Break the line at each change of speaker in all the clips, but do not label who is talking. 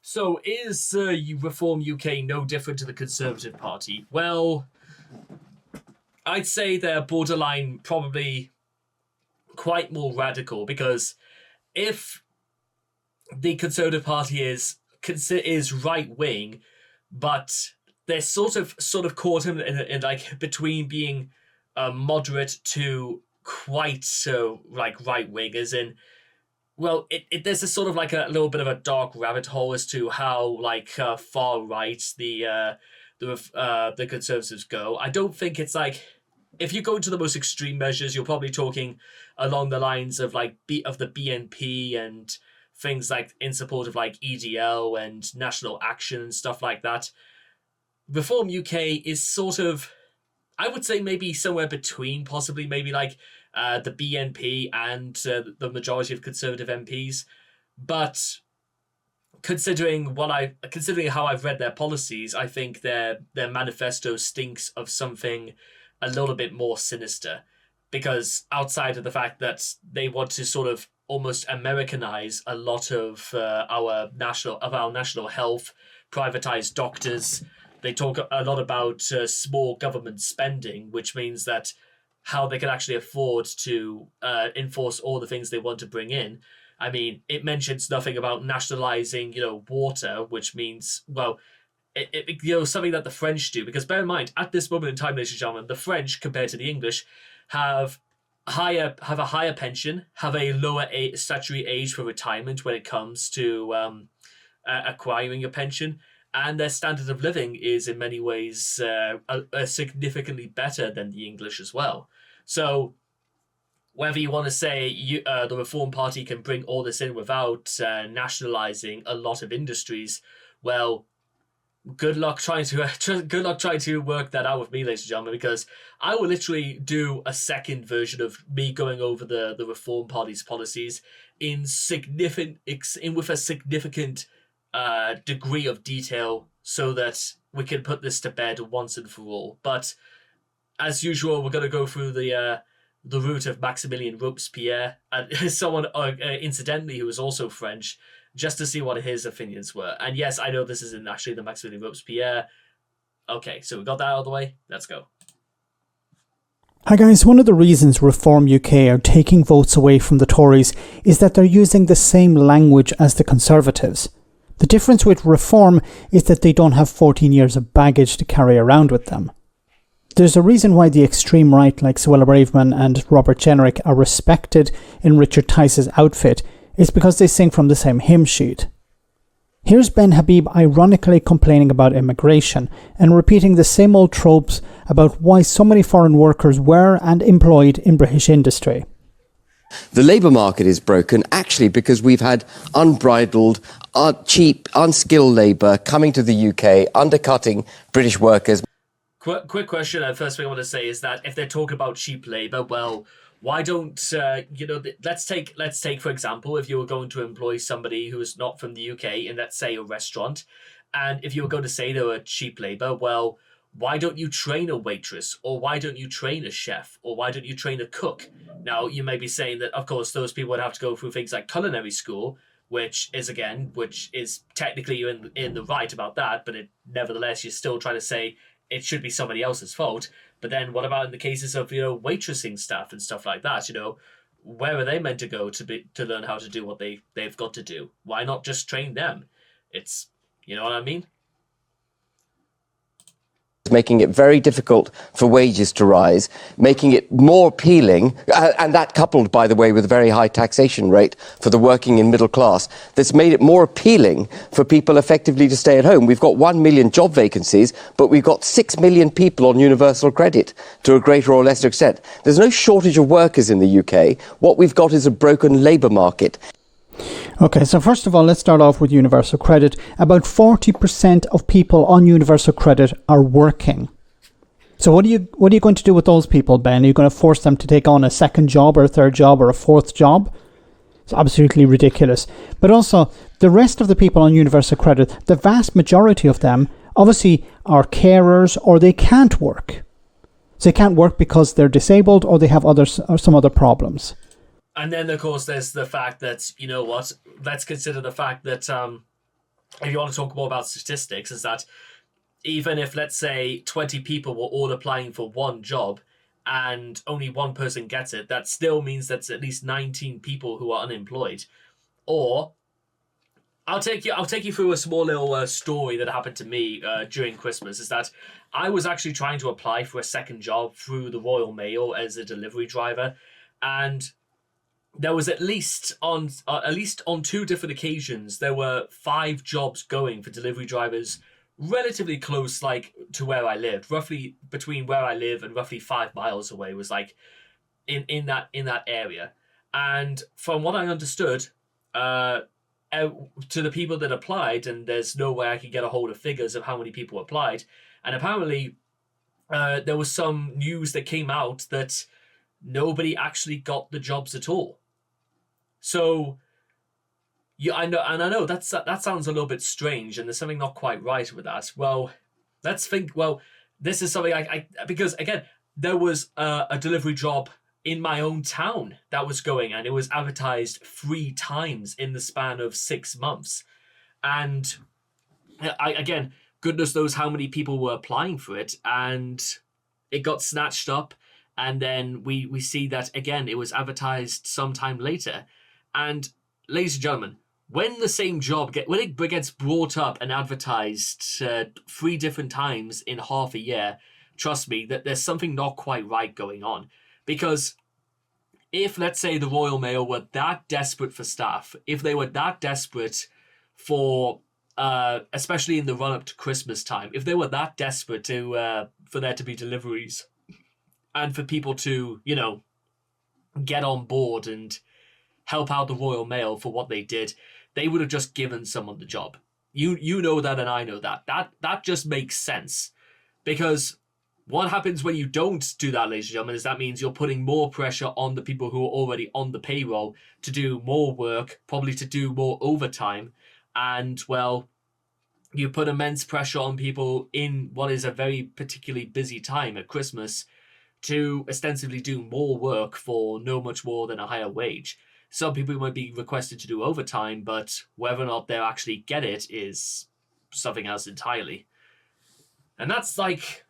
So is Reform UK no different to the Conservative Party? Well, I'd say they're borderline probably quite more radical, because if the Conservative Party is right wing, but they're sort of caught in like between being moderate to quite so like right wing, as in, well, there's a sort of like a little bit of a dark rabbit hole as to how like far right the Conservatives go. I don't think it's like, if you go to the most extreme measures, you're probably talking along the lines of like of the BNP and things like in support of like EDL and National Action and stuff like that. Reform UK is sort of, I would say, maybe somewhere between, possibly maybe like the BNP and the majority of Conservative MPs. But considering how I've read their policies, I think their manifesto stinks of something a little bit more sinister, because outside of the fact that they want to sort of almost Americanize a lot of our national health, privatize doctors. They talk a lot about small government spending, which means that how they can actually afford to enforce all the things they want to bring in. I mean, it mentions nothing about nationalizing, water, which means, well, something that the French do. Because bear in mind, at this moment in time, ladies and gentlemen, the French, compared to the English, have a higher pension, have a lower statutory age for retirement when it comes to acquiring a pension, and their standard of living is in many ways significantly better than the English as well. So whether you want to say the Reform Party can bring all this in without nationalizing a lot of industries, well, good luck trying to work that out with me, ladies and gentlemen, because I will literally do a second version of me going over the Reform Party's policies with a significant degree of detail, so that we can put this to bed once and for all. But as usual, we're going to go through the route of Maximilien Robespierre, and someone incidentally who was also French, just to see what his opinions were. And yes, I know this isn't actually the Maximilien Robespierre. Okay, so we got that out of the way. Let's go.
Hi guys, one of the reasons Reform UK are taking votes away from the Tories is that they're using the same language as the Conservatives. The difference with Reform is that they don't have 14 years of baggage to carry around with them. There's a reason why the extreme right like Suella Braverman and Robert Jenrick are respected in Richard Tice's outfit. It's because they sing from the same hymn sheet. Here's Ben Habib ironically complaining about immigration and repeating the same old tropes about why so many foreign workers were and employed in British industry.
The labour market is broken actually because we've had unbridled, cheap, unskilled labour coming to the UK, undercutting British workers.
Quick question. First thing I want to say is that if they're talking about cheap labour, well, why don't let's take for example, if you were going to employ somebody who is not from the UK in, let's say, a restaurant, and if you were going to say they were cheap labour, well, why don't you train a waitress, or why don't you train a chef, or why don't you train a cook? Now, you may be saying that, of course, those people would have to go through things like culinary school, which is technically you're in the right about that, but nevertheless, you're still trying to say it should be somebody else's fault. But then what about in the cases of, waitressing staff and stuff like that? Where are they meant to go to learn how to do what they've got to do? Why not just train them? It's, you know what I mean?
Making it very difficult for wages to rise, making it more appealing, and that coupled, by the way, with a very high taxation rate for the working and middle class, that's made it more appealing for people effectively to stay at home. We've got 1 million job vacancies, but we've got 6 million people on universal credit to a greater or lesser extent. There's no shortage of workers in the UK. What we've got is a broken labour market.
Okay, so first of all, let's start off with universal credit. About 40% of people on universal credit are working. So what are you going to do with those people, Ben? Are you going to force them to take on a second job or a third job or a fourth job? It's absolutely ridiculous. But also, the rest of the people on universal credit, the vast majority of them, obviously are carers, or they can't work. So they can't work because they're disabled, or they have some other problems.
And then, of course, there's the fact that, let's consider the fact that if you want to talk more about statistics, is that even if, let's say, 20 people were all applying for one job and only one person gets it, that still means that's at least 19 people who are unemployed. Or I'll take you through a small little story that happened to me during Christmas. Is that I was actually trying to apply for a second job through the Royal Mail as a delivery driver, and there was at least on 2 different occasions there were 5 jobs going for delivery drivers relatively close, like, to where I lived, roughly between where I live and roughly 5 miles away, was like in that area. And from what I understood, to the people that applied, and there's no way I could get a hold of figures of how many people applied, and apparently there was some news that came out that nobody actually got the jobs at all. So yeah, I know that sounds a little bit strange, and there's something not quite right with that. Well, let's think. Well, this is something I because again, there was a delivery job in my own town that was going, and it was advertised 3 times in the span of 6 months, and again, goodness knows how many people were applying for it, and it got snatched up, and then we see that again it was advertised sometime later, and ladies and gentlemen, when the same job gets brought up and advertised 3 different times in half a year, trust me that there's something not quite right going on. Because if, let's say, the Royal Mail were that desperate for staff, if they were that desperate for, especially in the run-up to Christmas time, if they were that desperate to for there to be deliveries and for people to, get on board and help out the Royal Mail for what they did, they would have just given someone the job. You know that, and I know that. That just makes sense. Because what happens when you don't do that, ladies and gentlemen, is that means you're putting more pressure on the people who are already on the payroll to do more work, probably to do more overtime. And, well, you put immense pressure on people in what is a very particularly busy time at Christmas to ostensibly do more work for no much more than a higher wage. Some people might be requested to do overtime, but whether or not they'll actually get it is something else entirely. And that's like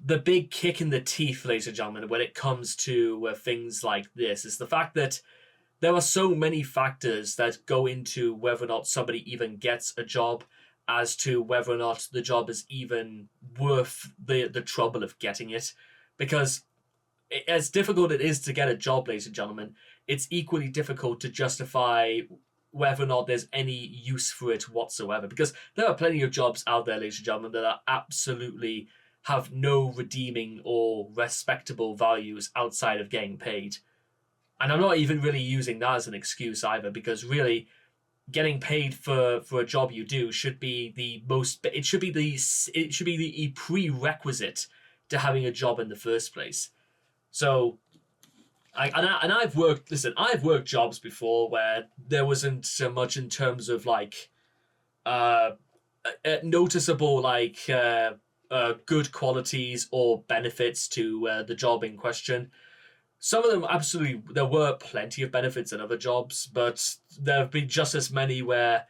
the big kick in the teeth, ladies and gentlemen, when it comes to things like this, is the fact that there are so many factors that go into whether or not somebody even gets a job, as to whether or not the job is even worth the trouble of getting it. Because as difficult it is to get a job, ladies and gentlemen, it's equally difficult to justify whether or not there's any use for it whatsoever. Because there are plenty of jobs out there, ladies and gentlemen, that are absolutely have no redeeming or respectable values outside of getting paid. And I'm not even really using that as an excuse either, because really getting paid for a job you do should be the prerequisite to having a job in the first place. So I've worked jobs before where there wasn't so much in terms of like noticeable like good qualities or benefits to the job in question. Some of them, absolutely, there were plenty of benefits in other jobs, but there have been just as many where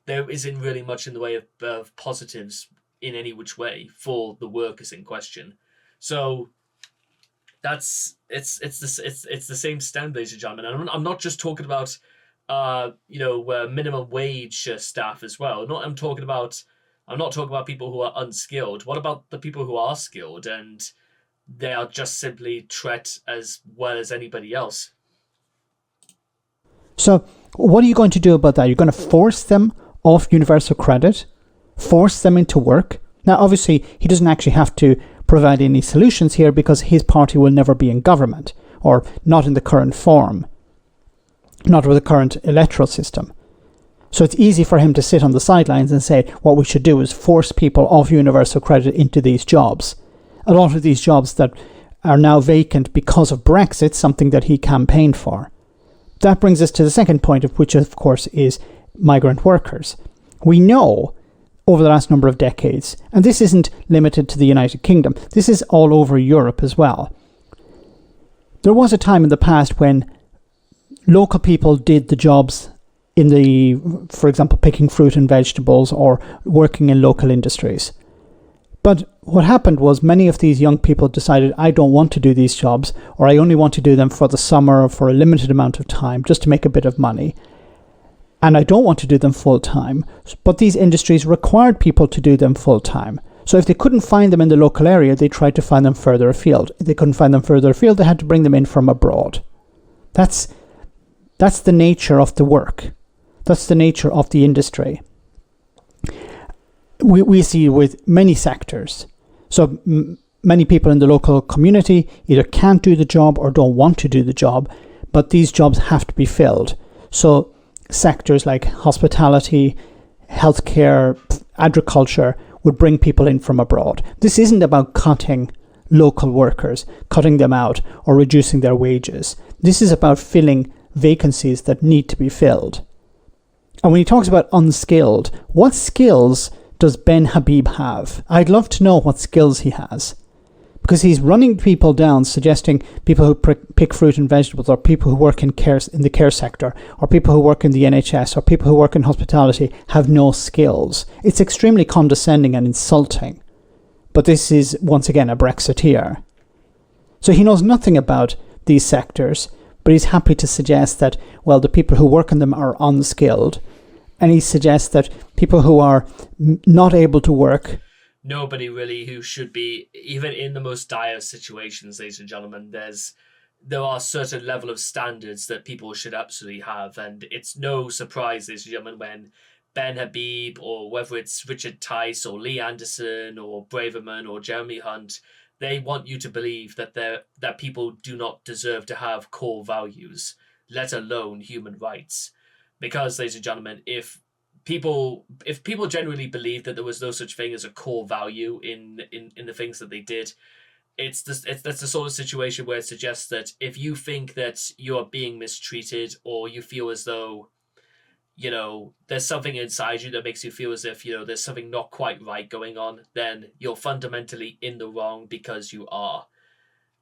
there isn't really much in the way of positives in any which way for the workers in question. So it's the same stand, ladies and gentlemen. And I'm not just talking about minimum wage staff as well. I'm not talking about people who are unskilled. What about the people who are skilled and they are just simply treated as well as anybody else?
So what are you going to do about that? You're going to force them off universal credit, force them into work. Now, obviously, he doesn't actually have to provide any solutions here because his party will never be in government, or not in the current form, not with the current electoral system. So it's easy for him to sit on the sidelines and say, what we should do is force people off universal credit into these jobs. A lot of these jobs that are now vacant because of Brexit, something that he campaigned for. That brings us to the second point, of which, of course, is migrant workers. We know over the last number of decades, and this isn't limited to the United Kingdom, this is all over Europe as well. There was a time in the past when local people did the jobs in the, for example, picking fruit and vegetables or working in local industries. But what happened was many of these young people decided, I don't want to do these jobs, or I only want to do them for the summer or for a limited amount of time just to make a bit of money. And I don't want to do them full time. But these industries required people to do them full time. So if they couldn't find them in the local area, they tried to find them further afield. If they couldn't find them further afield, they had to bring them in from abroad. That's the nature of the work. That's the nature of the industry. We see with many sectors. So many people in the local community either can't do the job or don't want to do the job, but these jobs have to be filled. So sectors like hospitality, healthcare, agriculture would bring people in from abroad. This isn't about cutting local workers, cutting them out or reducing their wages. This is about filling vacancies that need to be filled. And when he talks about unskilled, what skills does Ben Habib have? I'd love to know what skills he has. Because he's running people down, suggesting people who pick fruit and vegetables, or people who work in the care sector, or people who work in the NHS, or people who work in hospitality have no skills. It's extremely condescending and insulting. But this is, once again, a Brexiteer. So he knows nothing about these sectors, but he's happy to suggest that, well, the people who work in them are unskilled. And he suggests that people who are not able to work,
nobody really who should be, even in the most dire situations, ladies and gentlemen, there are certain level of standards that people should absolutely have. And it's no surprise, ladies and gentlemen, when Ben Habib, or whether it's Richard Tice or Lee Anderson or Braverman or Jeremy Hunt, they want you to believe that people do not deserve to have core values, let alone human rights. Because, ladies and gentlemen, if people genuinely believed that there was no such thing as a core value in the things that they did, that's the sort of situation where it suggests that if you think that you are being mistreated, or you feel as though, there's something inside you that makes you feel as if, there's something not quite right going on, then you're fundamentally in the wrong because you are.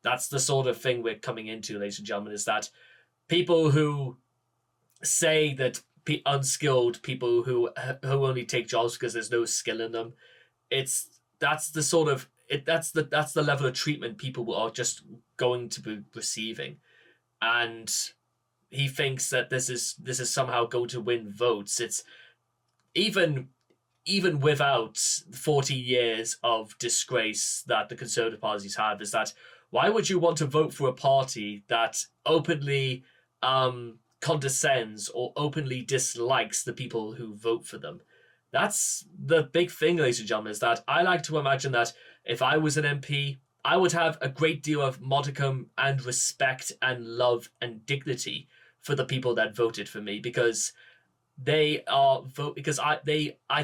That's the sort of thing we're coming into, ladies and gentlemen, is that people who say that unskilled people who only take jobs because there's no skill in them, that's the level of treatment people are just going to be receiving. And he thinks that this is somehow going to win votes. It's even without 40 years of disgrace that the Conservative parties have, is that why would you want to vote for a party that openly condescends or openly dislikes the people who vote for them? That's the big thing, ladies and gentlemen, is that I like to imagine that if I was an MP, I would have a great deal of modicum and respect and love and dignity for the people that voted for me, because I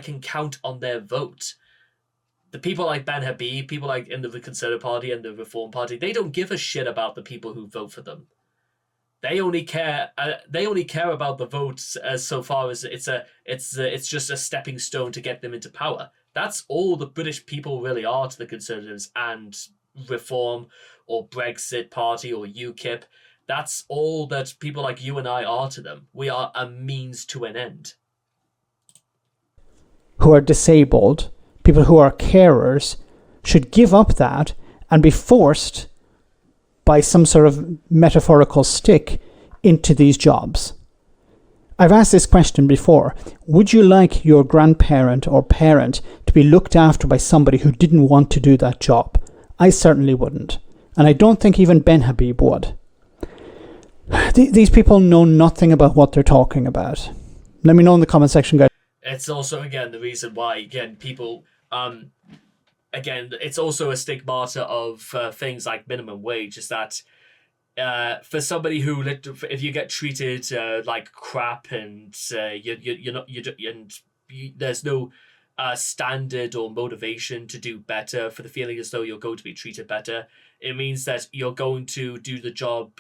can count on their vote. The people like Ben Habib, people like in the Conservative Party and the Reform Party, they don't give a shit about the people who vote for them. They only care about the votes as so far as it's just a stepping stone to get them into power. That's all the British people really are to the Conservatives and Reform or Brexit Party or UKIP. That's all that people like you and I are to them. We are a means to an end.
Who are disabled, people who are carers, should give up that and be forced by some sort of metaphorical stick into these jobs. I've asked this question before. Would you like your grandparent or parent to be looked after by somebody who didn't want to do that job? I certainly wouldn't. And I don't think even Ben Habib would. These people know nothing about what they're talking about. Let me know in the comment section, guys.
It's also, again, the reason why, people... it's also a stigmata of things like minimum wage, is that for somebody who, if you get treated like crap and there's no standard or motivation to do better, for the feeling as though you're going to be treated better, it means that you're going to do the job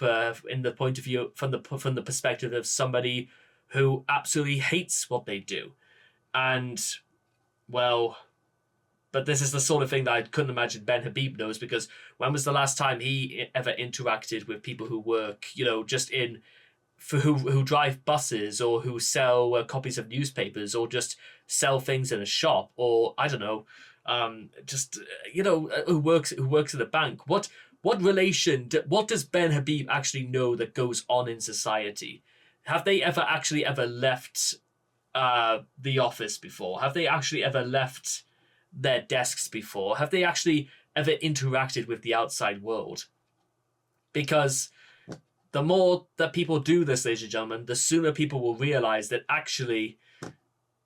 in the point of view from the perspective of somebody who absolutely hates what they do, and well. But this is the sort of thing that I couldn't imagine Ben Habib knows, because when was the last time he ever interacted with people who work, just in for who drive buses, or who sell copies of newspapers, or just sell things in a shop, or I don't know, who works at a bank. What relation? What does Ben Habib actually know that goes on in society? Have they ever left the office before? Have they actually ever left their desks before? Have they actually ever interacted with the outside world? Because the more that people do this, ladies and gentlemen, the sooner people will realize that actually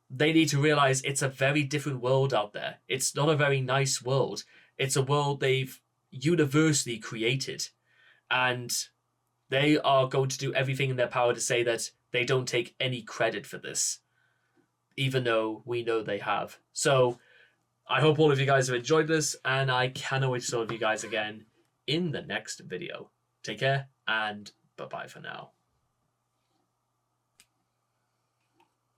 they need to realize it's a very different world out there. It's not a very nice world. It's a world they've universally created. And they are going to do everything in their power to say that they don't take any credit for this, even though we know they have. So I hope all of you guys have enjoyed this, and I cannot wait to talk to you guys again in the next video. Take care, and bye-bye for now.